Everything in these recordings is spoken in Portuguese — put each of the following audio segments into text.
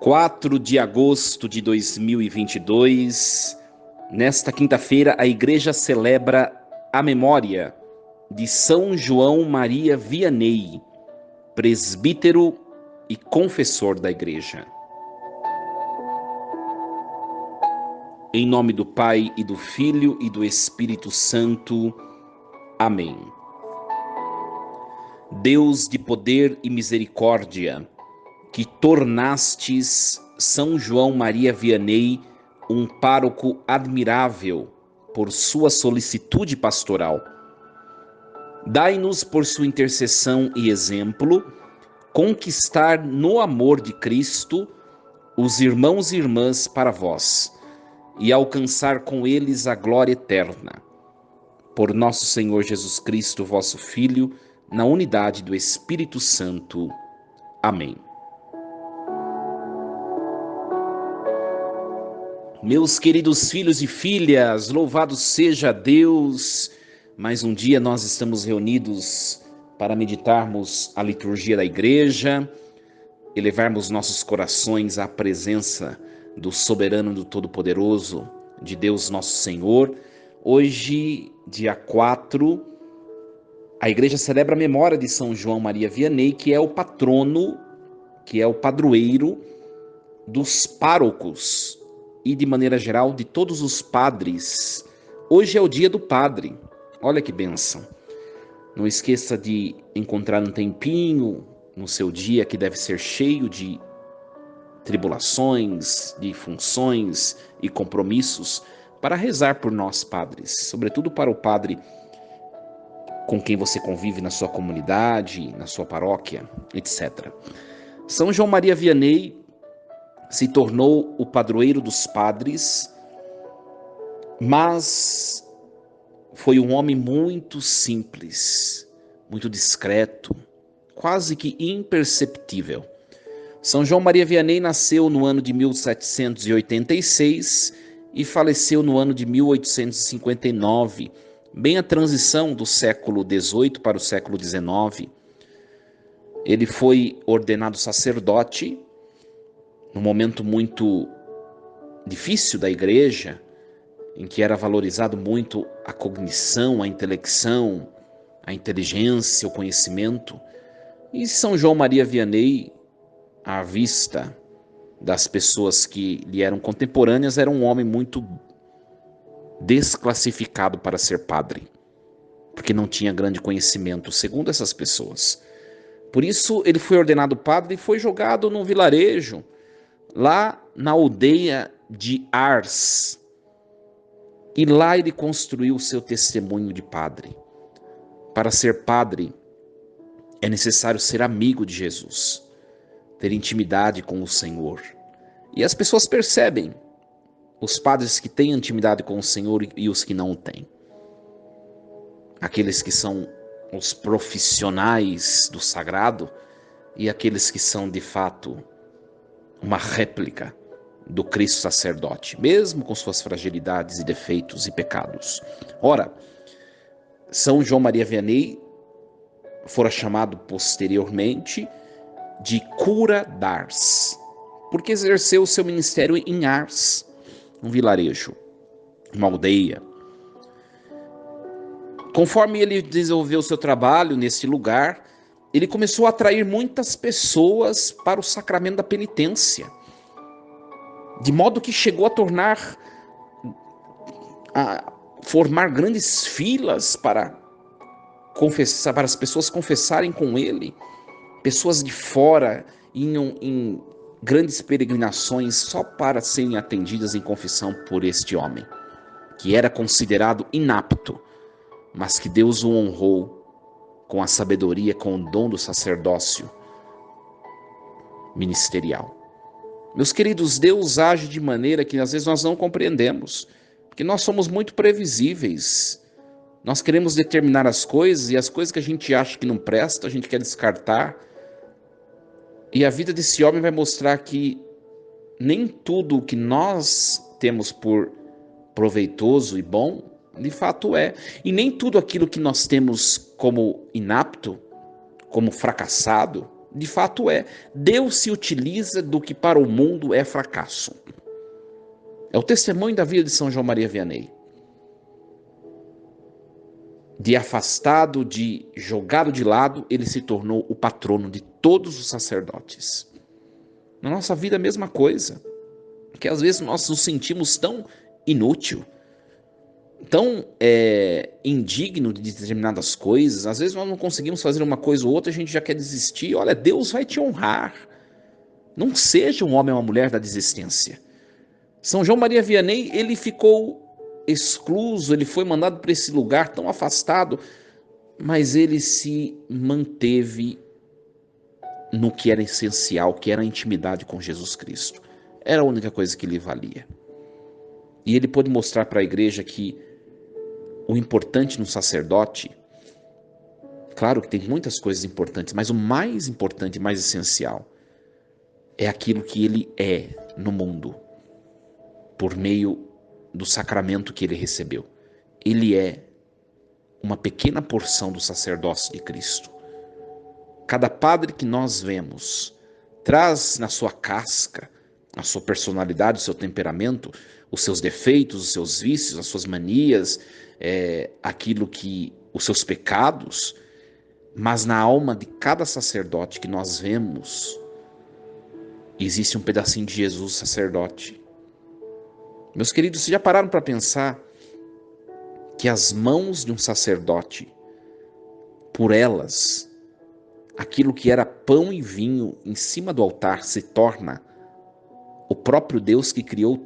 4 de agosto de 2022, nesta quinta-feira, a Igreja celebra a memória de São João Maria Vianney, presbítero e confessor da Igreja. Em nome do Pai, e do Filho, e do Espírito Santo. Amém. Deus de poder e misericórdia, que tornastes São João Maria Vianney um pároco admirável por sua solicitude pastoral, dai-nos, por sua intercessão e exemplo, conquistar no amor de Cristo os irmãos e irmãs para vós, e alcançar com eles a glória eterna. Por nosso Senhor Jesus Cristo, vosso Filho, na unidade do Espírito Santo. Amém. Meus queridos filhos e filhas, louvado seja Deus! Mais um dia nós estamos reunidos para meditarmos a liturgia da igreja, elevarmos nossos corações à presença do soberano, do Todo-Poderoso, de Deus nosso Senhor. Hoje, dia 4, a igreja celebra a memória de São João Maria Vianney, que é o patrono, que é o padroeiro dos párocos e, de maneira geral, de todos os padres. Hoje é o dia do padre. Olha que bênção. Não esqueça de encontrar um tempinho no seu dia, que deve ser cheio de tribulações, de funções e compromissos, para rezar por nós padres, sobretudo para o padre com quem você convive na sua comunidade, na sua paróquia, etc. São João Maria Vianney se tornou o padroeiro dos padres, mas foi um homem muito simples, muito discreto, quase que imperceptível. São João Maria Vianney nasceu no ano de 1786 e faleceu no ano de 1859, bem a transição do século XVIII para o século XIX. Ele foi ordenado sacerdote num momento muito difícil da igreja, em que era valorizado muito a cognição, a intelecção, a inteligência, o conhecimento. E São João Maria Vianney, à vista das pessoas que lhe eram contemporâneas, era um homem muito desclassificado para ser padre, porque não tinha grande conhecimento, segundo essas pessoas. Por isso ele foi ordenado padre e foi jogado num vilarejo, lá na aldeia de Ars. E lá ele construiu o seu testemunho de padre. Para ser padre, é necessário ser amigo de Jesus, ter intimidade com o Senhor. E as pessoas percebem os padres que têm intimidade com o Senhor e os que não têm. Aqueles que são os profissionais do sagrado e aqueles que são, de fato, uma réplica do Cristo sacerdote, mesmo com suas fragilidades e defeitos e pecados. Ora, São João Maria Vianney fora chamado posteriormente de cura d'Ars, porque exerceu o seu ministério em Ars, um vilarejo, uma aldeia. Conforme ele desenvolveu o seu trabalho nesse lugar, ele começou a atrair muitas pessoas para o sacramento da penitência, de modo que chegou a formar grandes filas para confessar, para as pessoas confessarem com ele. Pessoas de fora iam em grandes peregrinações só para serem atendidas em confissão por este homem, que era considerado inapto, mas que Deus o honrou com a sabedoria, com o dom do sacerdócio ministerial. Meus queridos, Deus age de maneira que às vezes nós não compreendemos, porque nós somos muito previsíveis. Nós queremos determinar as coisas, e as coisas que a gente acha que não presta, a gente quer descartar. E a vida desse homem vai mostrar que nem tudo o que nós temos por proveitoso e bom, de fato é. E nem tudo aquilo que nós temos como inapto, como fracassado, De fato é. Deus se utiliza do que para o mundo é fracasso. É o testemunho da vida de São João Maria Vianney. De afastado, de jogado de lado, ele se tornou o patrono de todos os sacerdotes. Na nossa vida a mesma coisa, que às vezes nós nos sentimos tão inútil, tão indigno de determinadas coisas. Às vezes nós não conseguimos fazer uma coisa ou outra, a gente já quer desistir. Olha, Deus vai te honrar. Não seja um homem ou uma mulher da desistência. São João Maria Vianney, ele ficou excluso, ele foi mandado para esse lugar tão afastado, mas ele se manteve no que era essencial, que era a intimidade com Jesus Cristo. Era a única coisa que lhe valia. E ele pôde mostrar para a igreja que o importante no sacerdote, claro que tem muitas coisas importantes, mas o mais importante, mais essencial, é aquilo que ele é no mundo, por meio do sacramento que ele recebeu. Ele é uma pequena porção do sacerdócio de Cristo. Cada padre que nós vemos traz na sua casca, a sua personalidade, o seu temperamento, os seus defeitos, os seus vícios, as suas manias, os seus pecados, mas na alma de cada sacerdote que nós vemos, existe um pedacinho de Jesus sacerdote. Meus queridos, vocês já pararam para pensar que as mãos de um sacerdote, por elas, aquilo que era pão e vinho em cima do altar se torna o próprio Deus que criou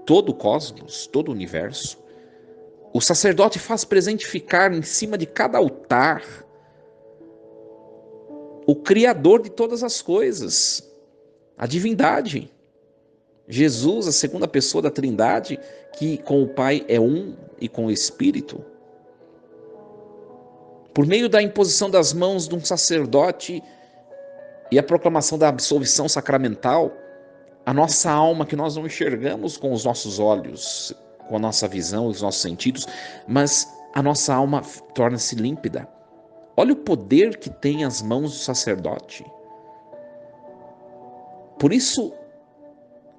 todo o cosmos, todo o universo? O sacerdote faz presentificar em cima de cada altar o Criador de todas as coisas, a divindade. Jesus, a segunda pessoa da Trindade, que com o Pai é um e com o Espírito. Por meio da imposição das mãos de um sacerdote e a proclamação da absolvição sacramental, a nossa alma, que nós não enxergamos com os nossos olhos, com a nossa visão, os nossos sentidos, mas a nossa alma torna-se límpida. Olha o poder que tem as mãos do sacerdote. Por isso,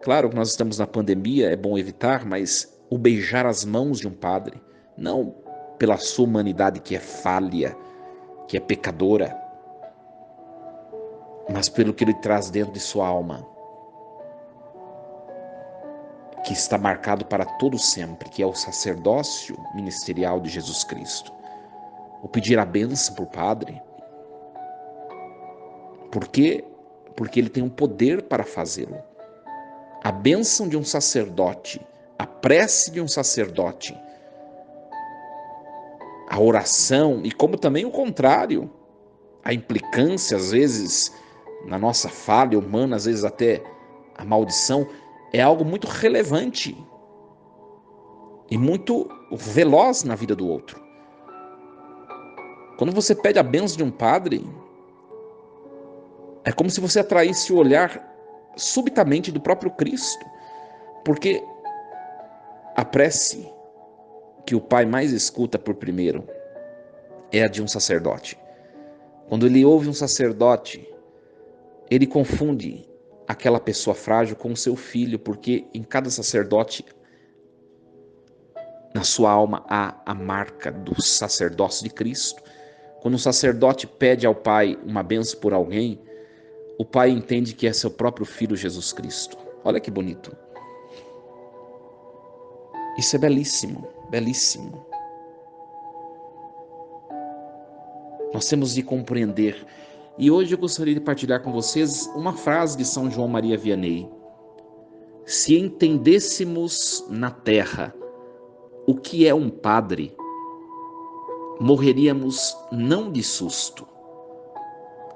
claro que nós estamos na pandemia, é bom evitar, mas o beijar as mãos de um padre, não pela sua humanidade que é falha, que é pecadora, mas pelo que ele traz dentro de sua alma, que está marcado para todo sempre, que é o sacerdócio ministerial de Jesus Cristo. O pedir a bênção para o padre. Por quê? Porque ele tem um poder para fazê-lo. A bênção de um sacerdote, a prece de um sacerdote, a oração, e como também o contrário, a implicância, às vezes, na nossa falha humana, às vezes até a maldição, é algo muito relevante e muito veloz na vida do outro. Quando você pede a bênção de um padre, é como se você atraísse o olhar subitamente do próprio Cristo, porque a prece que o Pai mais escuta por primeiro é a de um sacerdote. Quando ele ouve um sacerdote, ele confunde aquela pessoa frágil com o seu filho, porque em cada sacerdote, na sua alma, há a marca do sacerdócio de Cristo. Quando um sacerdote pede ao Pai uma bênção por alguém, o Pai entende que é seu próprio Filho Jesus Cristo. Olha que bonito. Isso é belíssimo, belíssimo. Nós temos de compreender. E hoje eu gostaria de partilhar com vocês uma frase de São João Maria Vianney. Se entendêssemos na terra o que é um padre, morreríamos não de susto,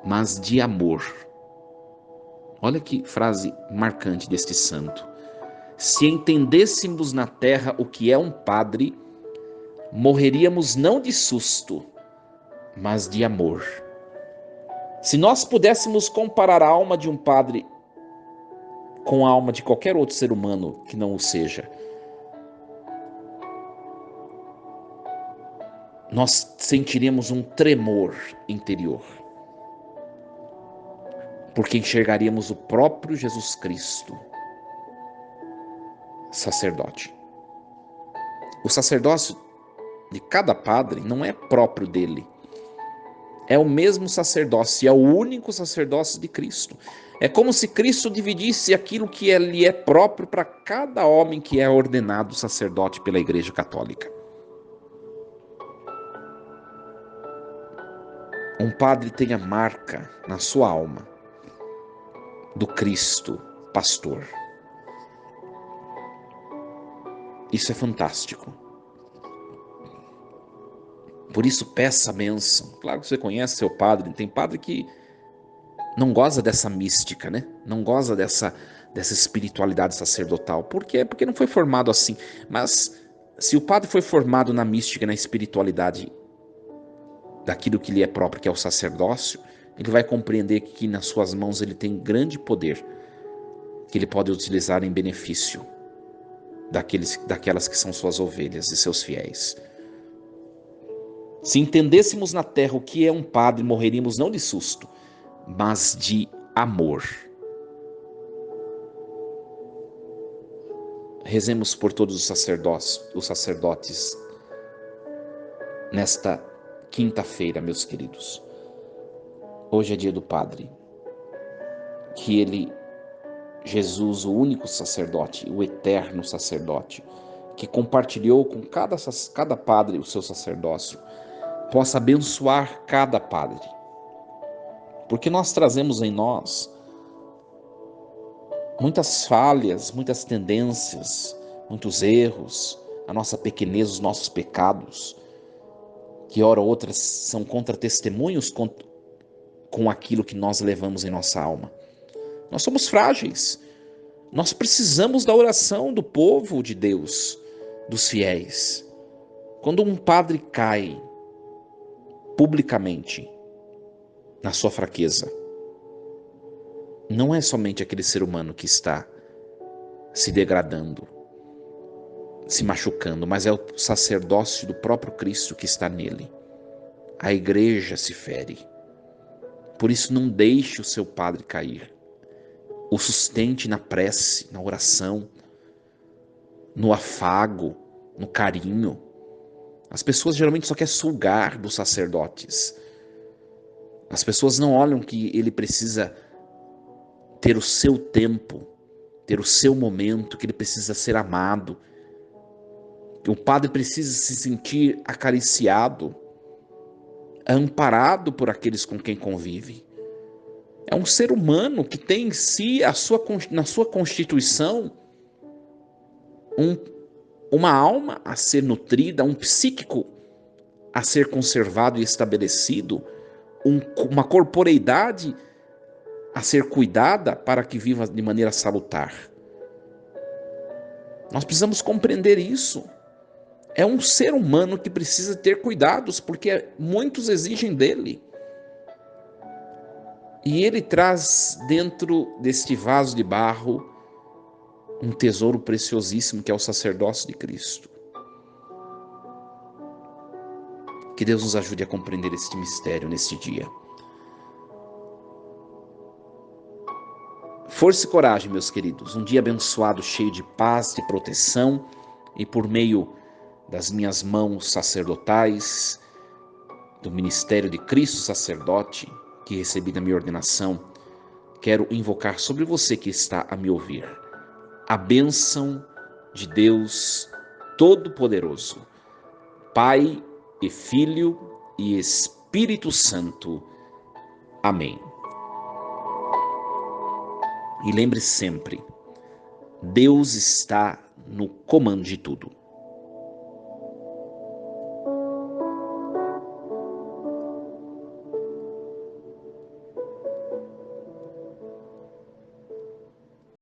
mas de amor. Olha que frase marcante deste santo. Se entendêssemos na terra o que é um padre, morreríamos não de susto, mas de amor. Se nós pudéssemos comparar a alma de um padre com a alma de qualquer outro ser humano que não o seja, nós sentiremos um tremor interior. porque enxergaríamos o próprio Jesus Cristo, sacerdote. O sacerdócio de cada padre não é próprio dele. É o mesmo sacerdócio, é o único sacerdócio de Cristo. É como se Cristo dividisse aquilo que lhe é próprio para cada homem que é ordenado sacerdote pela Igreja Católica. Um padre tem a marca na sua alma do Cristo pastor. Isso é fantástico. Por isso, peça a bênção. Claro que você conhece seu padre. Tem padre que não goza dessa mística, né? Não goza dessa espiritualidade sacerdotal. Por quê? Porque não foi formado assim. Mas se o padre foi formado na mística, na espiritualidade daquilo que lhe é próprio, que é o sacerdócio, ele vai compreender que nas suas mãos ele tem grande poder, que ele pode utilizar em benefício daquelas que são suas ovelhas e seus fiéis. Se entendêssemos na terra o que é um padre, morreríamos não de susto, mas de amor. Rezemos por todos os sacerdotes nesta quinta-feira, meus queridos. Hoje é dia do Padre. Que ele, Jesus, o único sacerdote, o eterno sacerdote, que compartilhou com cada padre o seu sacerdócio, possa abençoar cada padre. Porque nós trazemos em nós muitas falhas, muitas tendências, muitos erros, a nossa pequenez, os nossos pecados, que ora outras são contra-testemunhos com aquilo que nós levamos em nossa alma. Nós somos frágeis, nós precisamos da oração do povo de Deus, dos fiéis. Quando um padre cai publicamente na sua fraqueza, não é somente aquele ser humano que está se degradando, se machucando, mas é o sacerdócio do próprio Cristo que está nele. A igreja se fere. Por isso, não deixe o seu padre cair. O sustente na prece, na oração, no afago, no carinho. As pessoas geralmente só querem sugar dos sacerdotes. As pessoas não olham que ele precisa ter o seu tempo, ter o seu momento, que ele precisa ser amado. Que o padre precisa se sentir acariciado, amparado por aqueles com quem convive. É um ser humano que tem em si, na sua constituição, uma alma a ser nutrida, um psíquico a ser conservado e estabelecido, uma corporeidade a ser cuidada para que viva de maneira salutar. Nós precisamos compreender isso. É um ser humano que precisa ter cuidados, porque muitos exigem dele. E ele traz dentro deste vaso de barro um tesouro preciosíssimo, que é o sacerdócio de Cristo. Que Deus nos ajude a compreender este mistério neste dia. Força e coragem, meus queridos. Um dia abençoado, cheio de paz, de proteção, e por meio das minhas mãos sacerdotais, do ministério de Cristo sacerdote, que recebi na minha ordenação, quero invocar sobre você que está a me ouvir a bênção de Deus Todo-Poderoso, Pai e Filho e Espírito Santo. Amém. E lembre sempre, Deus está no comando de tudo.